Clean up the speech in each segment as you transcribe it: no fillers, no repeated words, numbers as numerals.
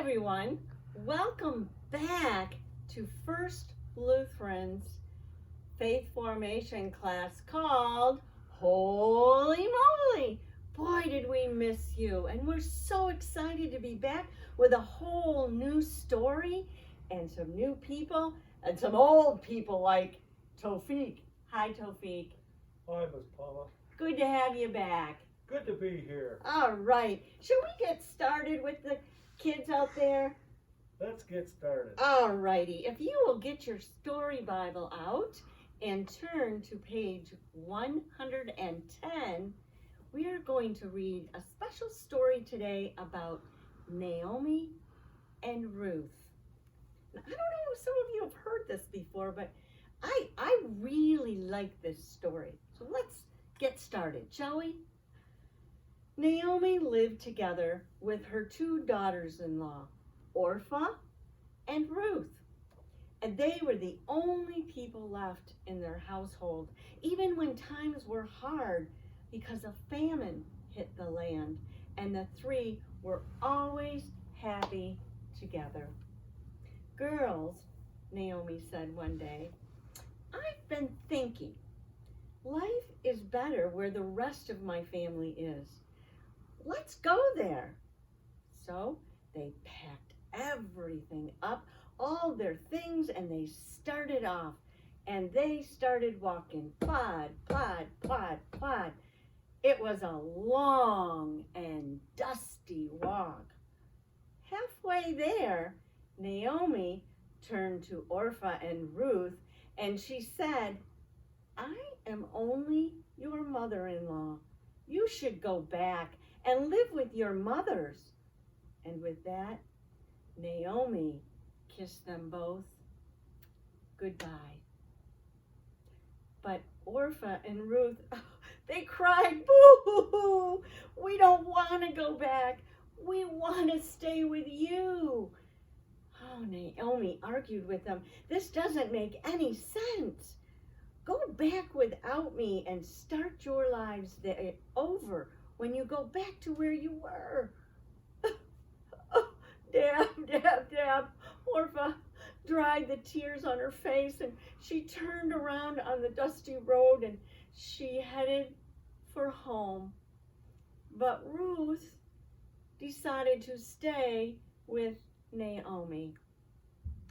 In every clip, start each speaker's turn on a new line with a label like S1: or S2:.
S1: everyone. Welcome back to First Lutheran's faith formation class called Holy Moly. Boy, did we miss you. And we're so excited to be back with a whole new story and some new people and some old people like Tofik. Hi, Tofik.
S2: Hi, Miss Paula.
S1: Good to have you back.
S2: Good to be here.
S1: All right. Should we get started with the kids out there?
S2: Let's get started.
S1: All righty. If you will get your story Bible out and turn to page 110, we are going to read a special story today about Naomi and Ruth. Now, I don't know if some of you have heard this before, but I really like this story. So let's get started, shall we? Naomi lived together with her two daughters-in-law, Orpah and Ruth. And they were the only people left in their household, even when times were hard because a famine hit the land, and the three were always happy together. Girls, Naomi said one day, I've been thinking, life is better where the rest of my family is. Let's go there. So they packed everything up, all their things, and they started off. And they started walking, plod, plod, plod, plod. It was a long and dusty walk. Halfway there, Naomi turned to Orpah and Ruth, and she said, I am only your mother-in-law. You should go back and live with your mothers. And with that, Naomi kissed them both goodbye. But Orpah and Ruth, they cried, boo-hoo-hoo. We don't want to go back. We want to stay with you. Oh, Naomi argued with them. This doesn't make any sense. Go back without me and start your lives over when you go back to where you were. Oh, Dab. Orpah dried the tears on her face, and she turned around on the dusty road and she headed for home. But Ruth decided to stay with Naomi.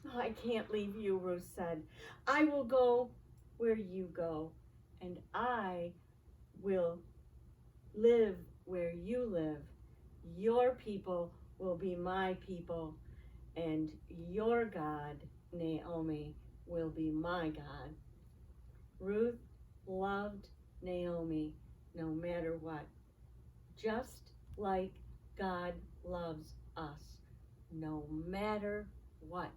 S1: Oh, I can't leave you, Ruth said. I will go where you go, and I will live where you live. Your people will be my people, and your God, Naomi, will be my God. Ruth loved Naomi no matter what, just like God loves us, no matter what.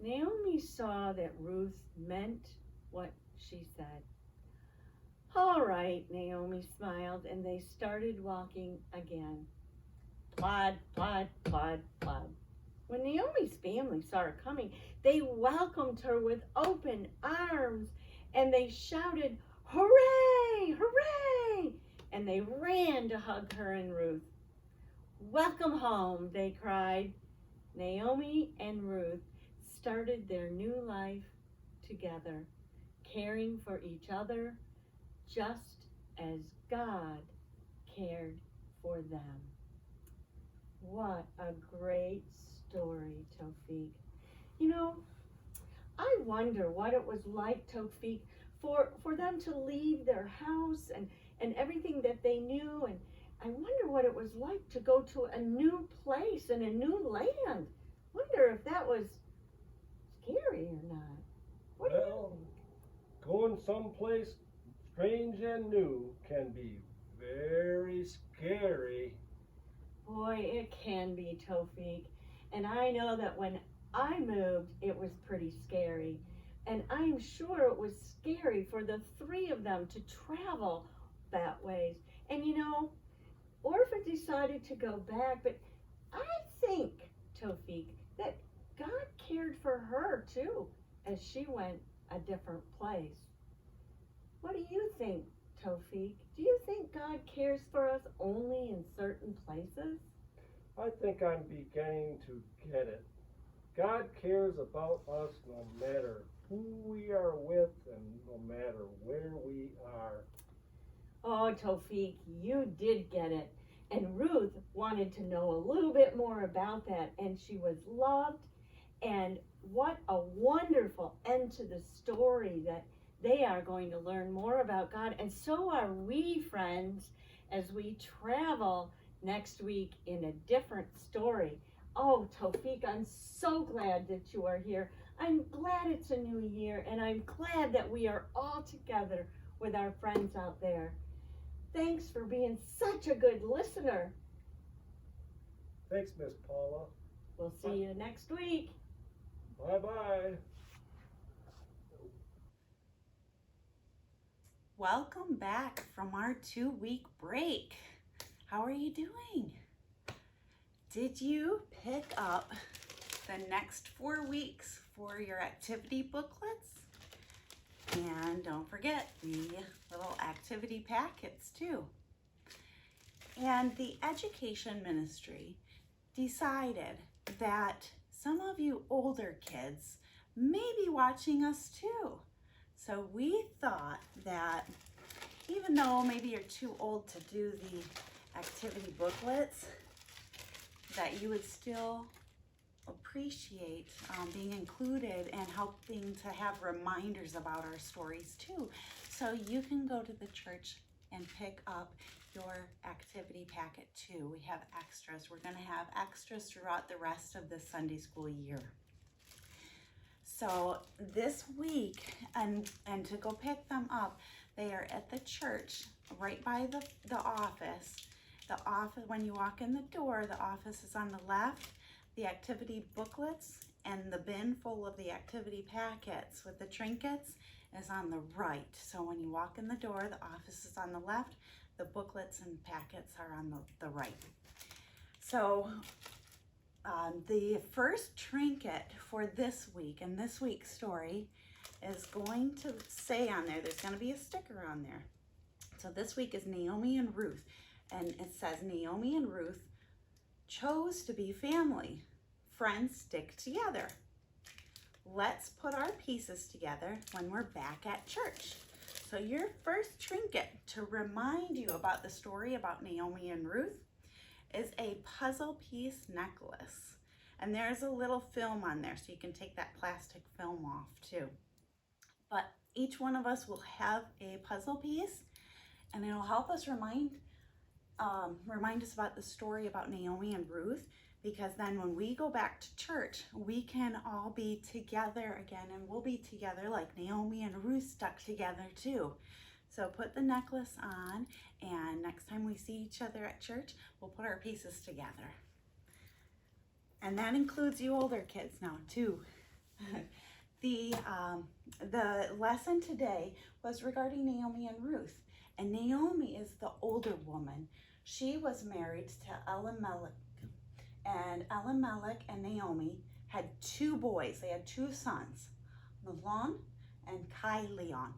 S1: Naomi saw that Ruth meant what she said. All right, Naomi smiled, and they started walking again. Plod, plod, plod, plod. When Naomi's family saw her coming, they welcomed her with open arms, and they shouted, hooray, hooray, and they ran to hug her and Ruth. Welcome home, they cried. Naomi and Ruth started their new life together, caring for each other just as God cared for them. What a great story, Tofik. You know, I wonder what it was like, Tofik, for them to leave their house and everything that they knew, and I wonder what it was like to go to a new place and a new land. Wonder if that was scary or not.
S2: Well, going someplace strange and new can be very scary.
S1: Boy, it can be, Tofik. And I know that when I moved, it was pretty scary. And I'm sure it was scary for the three of them to travel that ways. And you know, Orpah decided to go back, but I think, Tofik, that God cared for her too as she went a different place. What do you think, Tofik? Do you think God cares for us only in certain places?
S2: I think I'm beginning to get it. God cares about us no matter who we are with and no matter where we are.
S1: Oh, Tofik, you did get it. And Ruth wanted to know a little bit more about that, and she was loved. And what a wonderful end to the story that they are going to learn more about God. And so are we, friends, as we travel next week in a different story. Oh, Tofik, I'm so glad that you are here. I'm glad it's a new year, and I'm glad that we are all together with our friends out there. Thanks for being such a good listener.
S2: Thanks, Miss Paula.
S1: We'll see you next week.
S2: Bye-bye.
S3: Welcome back from our 2-week break. How are you doing? Did you pick up the next 4 weeks for your activity booklets? And don't forget the little activity packets too. And the education ministry decided that some of you older kids may be watching us too. So we thought that even though maybe you're too old to do the activity booklets, that you would still appreciate being included and helping to have reminders about our stories too. So you can go to the church and pick up your activity packet too. We have extras. We're going to have extras throughout the rest of the Sunday school year. So this week, and to go pick them up, they are at the church right by the office. The office, when you walk in the door, the office is on the left. The activity booklets and the bin full of the activity packets with the trinkets is on the right. So when you walk in the door, the office is on the left. The booklets and packets are on the right. So the first trinket for this week and this week's story is going to say on there, there's going to be a sticker on there. So this week is Naomi and Ruth. And it says, Naomi and Ruth chose to be family. Friends stick together. Let's put our pieces together when we're back at church. So your first trinket to remind you about the story about Naomi and Ruth is a puzzle piece necklace. And there's a little film on there, so you can take that plastic film off too. But each one of us will have a puzzle piece, and it'll help us remind us about the story about Naomi and Ruth, because then when we go back to church, we can all be together again, and we'll be together like Naomi and Ruth stuck together too. So put the necklace on, and next time we see each other at church, we'll put our pieces together. And that includes you older kids now too. The lesson today was regarding Naomi and Ruth. And Naomi is the older woman. She was married to Elimelech. And Elimelech and Naomi had 2 boys. They had 2 sons, Mahlon and Chilion.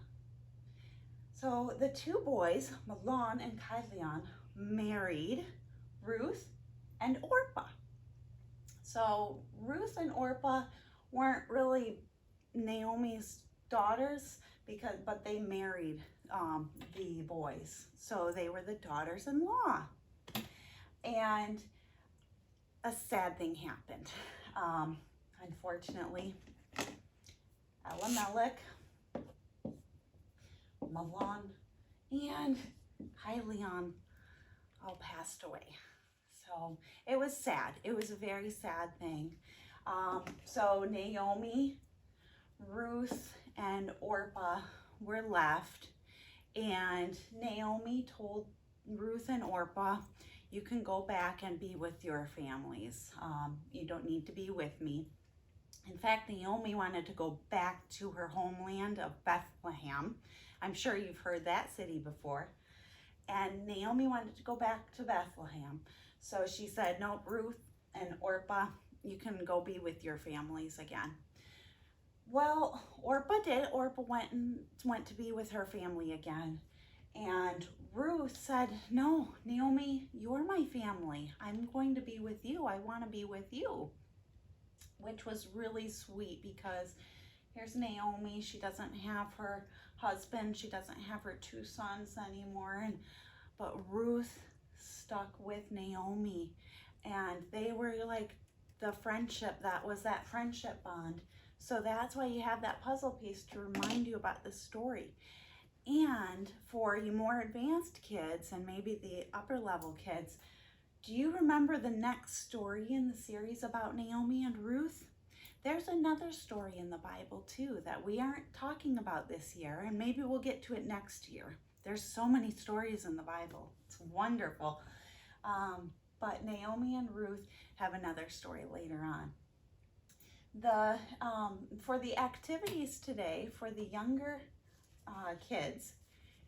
S3: So the 2 boys, Mahlon and Chilion, married Ruth and Orpah. So Ruth and Orpah weren't really Naomi's daughters, but they married the boys. So they were the daughters-in-law. And a sad thing happened. Unfortunately, Elimelech, Mahlon, and Chilion all passed away. So it was sad. It was a very sad thing. So Naomi, Ruth, and Orpah were left, and Naomi told Ruth and Orpah, you can go back and be with your families. You don't need to be with me. In fact, Naomi wanted to go back to her homeland of Bethlehem. I'm sure you've heard that city before. And Naomi wanted to go back to Bethlehem. So she said, no, Ruth and Orpah, you can go be with your families again. Well, Orpah did. Orpah went to be with her family again. And Ruth said, no, Naomi, you're my family. I'm going to be with you. I want to be with you, which was really sweet because here's Naomi. She doesn't have her husband. She doesn't have her 2 sons anymore. But Ruth stuck with Naomi, and they were like the friendship, that was that friendship bond. So that's why you have that puzzle piece to remind you about the story. And for you more advanced kids and maybe the upper level kids, do you remember the next story in the series about Naomi and Ruth? There's another story in the Bible too that we aren't talking about this year, and maybe we'll get to it next year. There's so many stories in the Bible. It's wonderful. But Naomi and Ruth have another story later on. For the activities today, for the younger kids,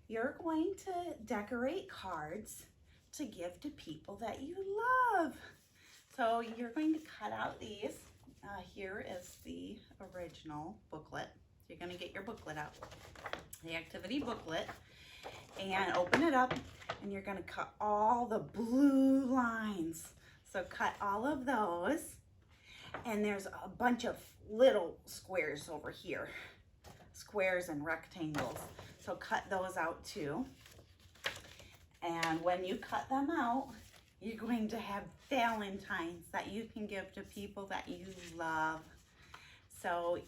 S3: you're going to decorate cards to give to people that you love. So you're going to cut out these. Here is the original booklet. You're going to get your booklet out, the activity booklet, and open it up, and you're going to cut all the blue lines. So cut all of those, and there's a bunch of little squares over here, squares and rectangles. So cut those out too. And when you cut them out, you're going to have Valentines that you can give to people that you love. So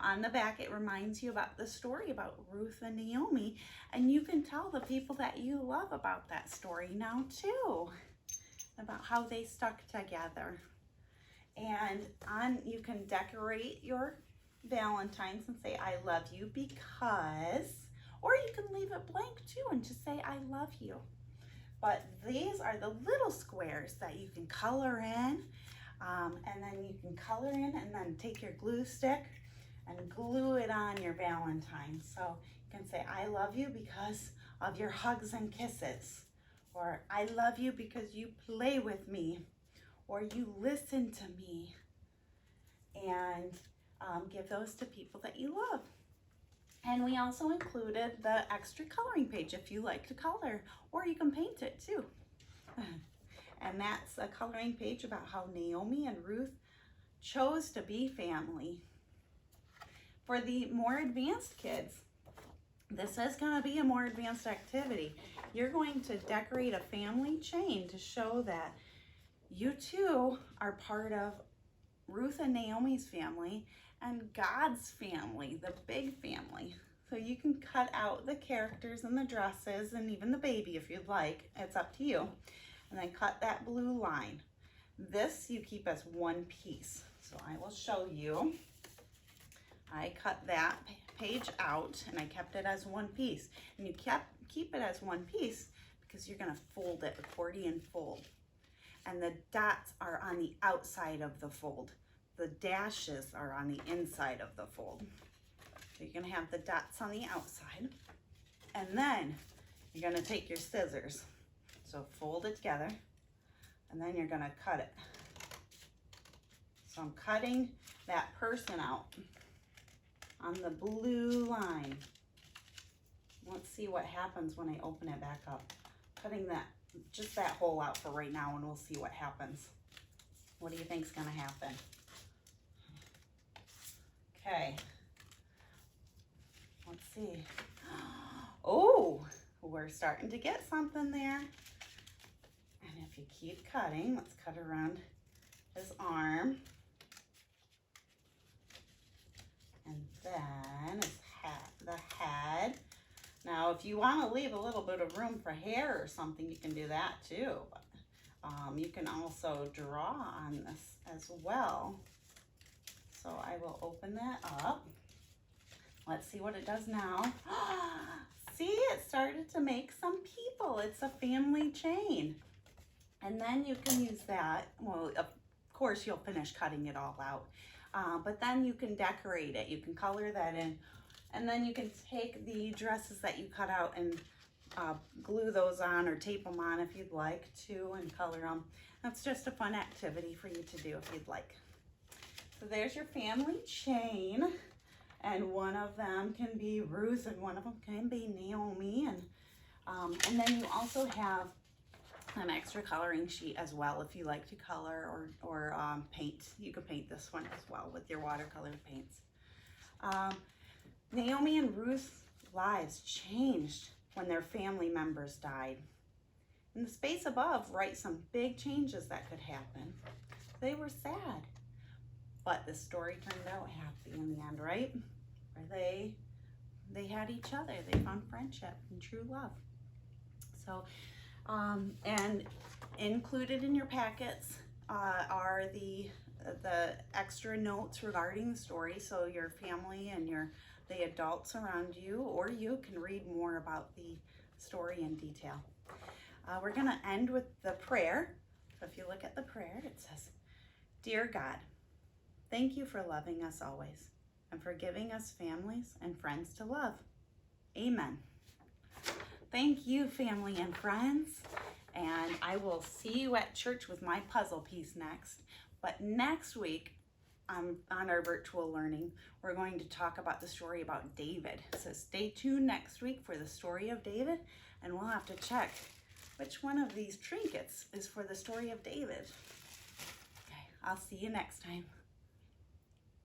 S3: on the back, it reminds you about the story about Ruth and Naomi, and you can tell the people that you love about that story now too, about how they stuck together. And you can decorate your Valentines and say, I love you because, or you can leave it blank too and just say, I love you. But these are the little squares that you can color in, and then you can color in and then take your glue stick and glue it on your Valentine. So you can say, I love you because of your hugs and kisses, or I love you because you play with me, or you listen to me, and give those to people that you love. And we also included the extra coloring page if you like to color, or you can paint it too. And that's a coloring page about how Naomi and Ruth chose to be family. For the more advanced kids, this is going to be a more advanced activity. You're going to decorate a family chain to show that you too are part of Ruth and Naomi's family and God's family, the big family. So you can cut out the characters and the dresses and even the baby if you'd like. It's up to you. And then cut that blue line. This you keep as one piece. So I will show you. I cut that page out and I kept it as one piece. And you keep it as one piece because you're going to fold it, accordion fold. And the dots are on the outside of the fold. The dashes are on the inside of the fold. So you're going to have the dots on the outside. And then you're going to take your scissors. So fold it together. And then you're going to cut it. So I'm cutting that person out on the blue line. Let's see what happens when I open it back up. Cutting just that hole out for right now, and we'll see what happens. What do you think's going to happen? Okay, let's see. Oh, we're starting to get something there. And if you keep cutting, let's cut around his arm. And then his the head. Now, if you want to leave a little bit of room for hair or something, you can do that too. But, you can also draw on this as well. So I will open that up. Let's see what it does now. See, it started to make some people. It's a family chain. And then you can use that. Well, of course, you'll finish cutting it all out. But then you can decorate it. You can color that in. And then you can take the dresses that you cut out and glue those on or tape them on if you'd like to, and color them. That's just a fun activity for you to do if you'd like. So there's your family chain, and one of them can be Ruth and one of them can be Naomi, and And then you also have an extra coloring sheet as well if you like to color or paint. You can paint this one as well with your watercolor paints. Naomi and Ruth's lives changed when their family members died. In the space above, write some big changes that could happen. They were sad, but the story turned out happy in the end, right? Where they had each other. They found friendship and true love. So, and included in your packets are the extra notes regarding the story, so your family and the adults around you or you can read more about the story in detail. We're going to end with the prayer. So if you look at the prayer, it says, "Dear God, thank you for loving us always and for giving us families and friends to love. Amen." Thank you, family and friends. And I will see you at church with my puzzle piece next. But next week, on our virtual learning, we're going to talk about the story about David. So stay tuned next week for the story of David, and we'll have to check which one of these trinkets is for the story of David. Okay, I'll see you next time.